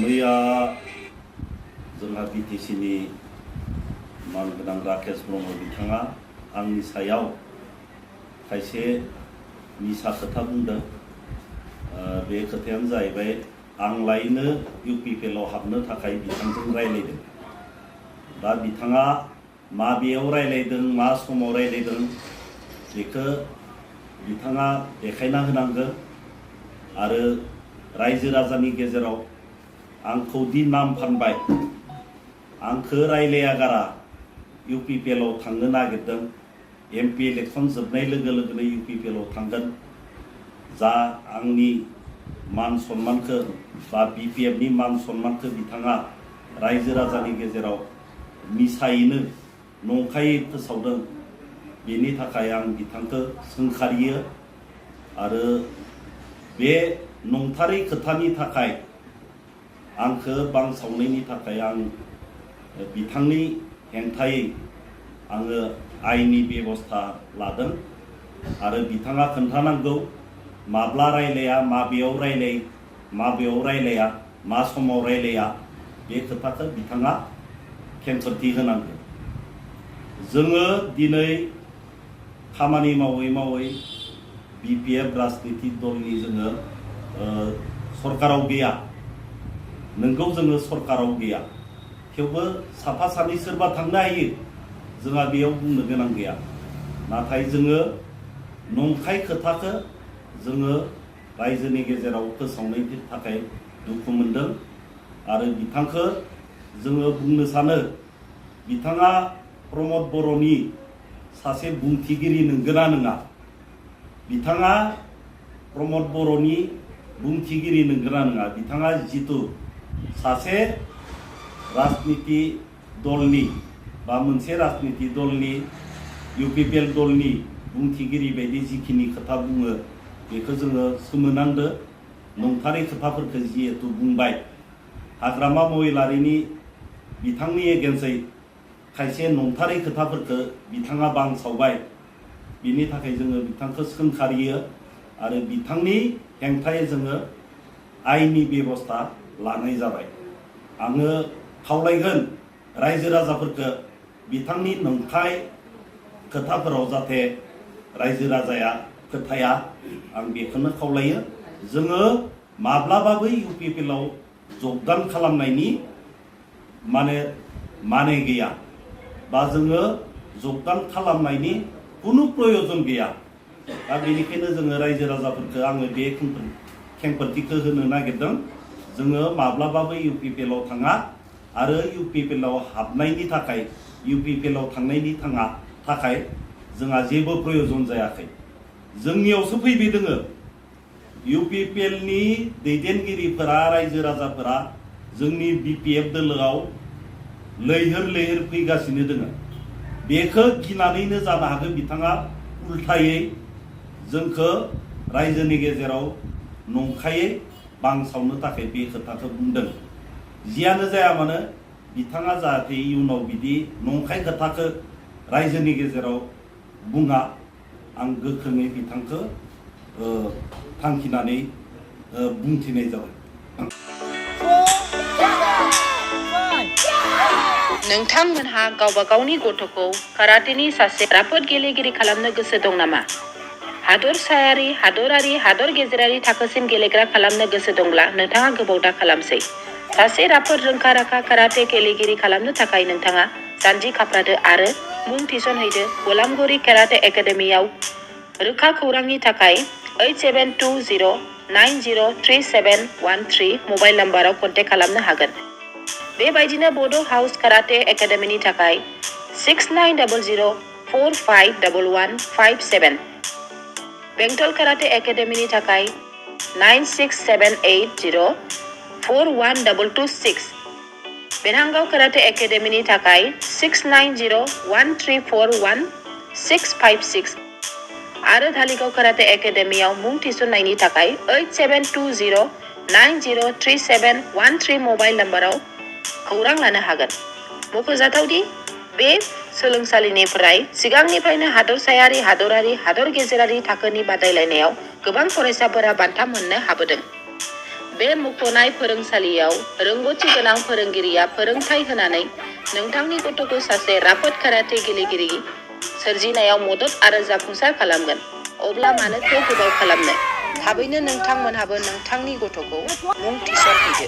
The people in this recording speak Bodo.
मैया जोंहा बिटिसिनि मानगोनां राकेश ब्रह्म बिथाङा आंनि सायाव खायसे मिसा खोथा बुंदों। बे खोथायानो जाहैबाय आं लायनो इउपिपिएलआव हाबनो थाखाय बिथांजों रायलायदों। दा बिथाङा माबेयाव रायलायदों, मा समाव रायलायदों बेखौ बिथाङा देखायना होनांगोन। आरो रायजो राजानि गेजेराव आंखौ दि नाम फानबाय, आंखौ रायलायागारा इउपिपिएलआव थांनो नागिरदों, एमपि इलेक्शन जोबनाय लोगो लोगोनो इउपिपिएलआव थांगोन, जा आंनि मान सन्मानखौ बा बिपिएफनि मान सन्मानखौ बिथाङा रायजो राजानि गेजेराव मिसायैनो नंखायै फोसावदों। बेनि थाखाय आं बिथांखौ सोंखारियो आरो बे नंथारै खोथानि थाखाय आंखौ बांसावनायनि थाखाय आं बिथांनि हेंथायै आङो आयेननि बेबस्था लादों। आरो बिथाङा खोन्थानांगौ माब्ला रायलाया, माबेयाव रायलाया, मा समाव रायलाया, बे खोथाखौ बिथाङा खेंफोरथि होनांगौ। जोङो दिनै खामानि मावै मावै बिपिएफ राजनिति दलनि जोङो सरकाराव गैया। नोंगौ जोङो सरकाराव गैया, थेवबो साफा सानै सोरबा थांनो हायो, जोंहा बेयाव बुंनो गोनां गैया। नाथाय जोङो नंखाय खोथाखौ जोङो रायजोनि गेजेराव फोसावनायनि थाखाय दुखु मोनदों। आरो बिथांखौ जोङो बुंनो सानो, बिथाङा प्रमद बर'नि सासे बुंथिगिरि नंगौना नङा? बिथाङा प्रमद बर'नि बुंथिगिरि नंगौना नङा? बिथाङा जितु सासे राजनिति दलनि बा मोनसे राजनिति दलनि इउपिपिएल दलनि बुंथिगिरि बायदि जिखिनि खोथा बुङो बेखौ जोङो सोमोनांदो। नंथारै खोथाफोरखौ जिहेतु बुंबाय, हाग्रामा महिलारिनि बिथांनि एगेन्सै खायसे नंथारै खोथाफोरखौ बिथाङा बांसावबाय। बिनि थाखाय जोङो बिथांखौ सोंखारियो आरो बिथांनि हेंथायै जोङो आयेननि बेबस्था लानाय जाबाय। आङो खावलायगोन रायजो राजाफोरखौ बिथांनि नंखाय खोथाफोराव जाहाथे रायजो राजाया फोथाया, आं बेखौनो खावलायो। जोङो माब्लाबाबो इउपिपिएलआव जगदान खालामनायनि माने गैया, बा जोङो जगदान खालामनायनि खुनु प्रयजन गैया। दा बेनिखायनो जोङो रायजो राजाफोरखौ आङो बे खेंफोरथिखौ होनो नागिरदों। जोङो माब्लाबाबो इउपिपिएलआव थाङा आरो इउपिपिएलआव हाबनायनि थाखाय, इउपिपिएलआव थांनायनि थाखाय जोंहा जेबो प्रयजन जायाखै। जोंनियावसो फैबाय दोङो। इउपिपिएलनि दैदेनगिरिफोरा, रायजो राजाफोरा जोंनि बिपिएफ दोलोआव लैहोर लैहोर फैगासिनो दोङो। बेखौ गिनानैनो जानो हागौ बिथाङा उल्थायै जोंखौ रायजोनि गेजेराव नंखायै बांसावनो थाखाय बे खोथाखौ बुंदों। जियानो जाया मानो बिथाङा जाहाथे इयुनाव बिदि नंखाय खोथाखौ रायजोनि गेजेराव बुङा, आं गोख्रोङै बिथांखौ थांखिनानै बुंथिनाय जाबाय। नोंथांमोनहा गावबा गावनि गथ'खौ काराटेनि सासे राफोद गेलेगिरि खालामनो गोसो दं नामा? हादरसायारि, हादरारि, हादर गेजेरारि थाखोसिम गेलेग्रा खालामनो गोसो दंब्ला नोंथाङा गोबाव दा खालामसै। सासे राफोद रोंखा राखा काराटे गेलेगिरि खालामनो थाखाय नोंथाङा जानजि खाफ्रादो आरो मुं थिसनहैदो गलामगुरि काराटे एकाडेमियाव। रोखा खौरांनि थाखाय 8720903713 मबाइल नाम्बाराव कन्टेक्ट खालामनो हागोन। बेबायदिनो बड' हाउस काराटे एकाडेमिनि थाखाय 6900451157, बेंटल काराटे एकाडेमिनि थाखाय 9678041226, बेनांगाव काराटे एकाडेमिनि थाखाय 6901341656 आरो धालिगाव काराटे एकाडेमियाव मुं थिसननायनि थाखाय 8720903713 मबाइल नाम्बाराव खौरां लानो हागोन। मख'जाथावदि बे सोलोंसालिनिफ्राय सिगांनिफ्रायनो हादरसायारि, हादरारि, हादर गेजेरारि थाखोनि बादायलायनायाव गोबां फरायसाफोरा बान्था मोननो हाबोदों। बे मुंख'नाय फोरोंसालियाव रोंगौथि गोनां फोरोंगिरिया फोरोंथाय होनानै नोंथांनि गथ'खौ सासे राफोद काराटे गेलेगिरि सोरजिनायाव मदद आरो जाफुंसार खालामगोन। अब्ला मानोथो गोबाव खालामनो? थाबैनो नोंथांमोनहाबो नोंथांनि गथ'खौ मुं थिसनहैदो।